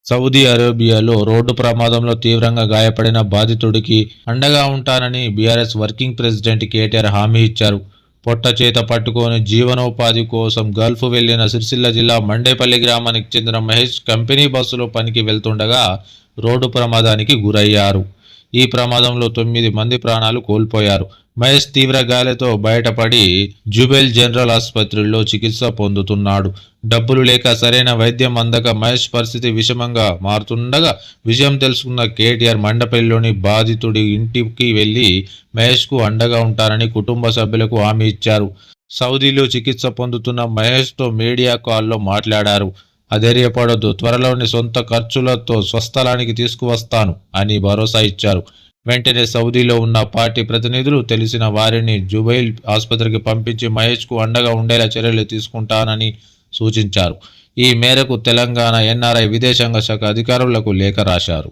Saudi అరేబియాలో road ప్రమాదంలో తీవ్రంగా గాయపడిన బాధితుడికి అండగా ఉంటానని బీఆర్ఎస్ వర్కింగ్ ప్రెసిడెంట్ కేటీఆర్ హామీ ఇచ్చారు. పొట్ట చేత పట్టుకొని జీవనోపాధి కోసం గల్ఫ్ వెళ్లిన సిరిసిల్ల జిల్లా మండేపల్లి గ్రామానికి చెందిన మహేష్ కంపెనీ బస్సులో పనికి వెళ్తుండగా రోడ్డు ప్రమాదానికి గురయ్యారు. ఈ ప్రమాదంలో 9 మంది ప్రాణాలు కోల్పోయారు. మహేష్ తీవ్ర గాయాలతో బయటపడి జుబెల్ జనరల్ ఆసుపత్రిలో చికిత్స పొందుతున్నాడు. డబ్బులు లేక సరైన వైద్యం అందక మహేష్ పరిస్థితి విషమంగా మారుతుండగా విషయం తెలుసుకున్న కేటీఆర్ మండపల్లిలోని బాధితుడి ఇంటికి వెళ్లి మహేష్కు అండగా ఉంటారని కుటుంబ సభ్యులకు హామీ ఇచ్చారు. సౌదీలో చికిత్స పొందుతున్న మహేష్తో మీడియా కాల్లో మాట్లాడారు. అధైర్యపడొద్దు, త్వరలోని సొంత ఖర్చులతో స్వస్థలానికి తీసుకువస్తాను అని భరోసా ఇచ్చారు. వెంటనే సౌదీలో ఉన్న పార్టీ ప్రతినిధులు తెలిసిన వారిని జుబైల్ ఆసుపత్రికి పంపించి మహేష్కు అండగా ఉండేలా చర్యలు తీసుకుంటానని సూచించారు. ఈ మేరకు తెలంగాణ ఎన్ఆర్ఐ విదేశాంగ శాఖ అధికారులకు లేఖ రాశారు.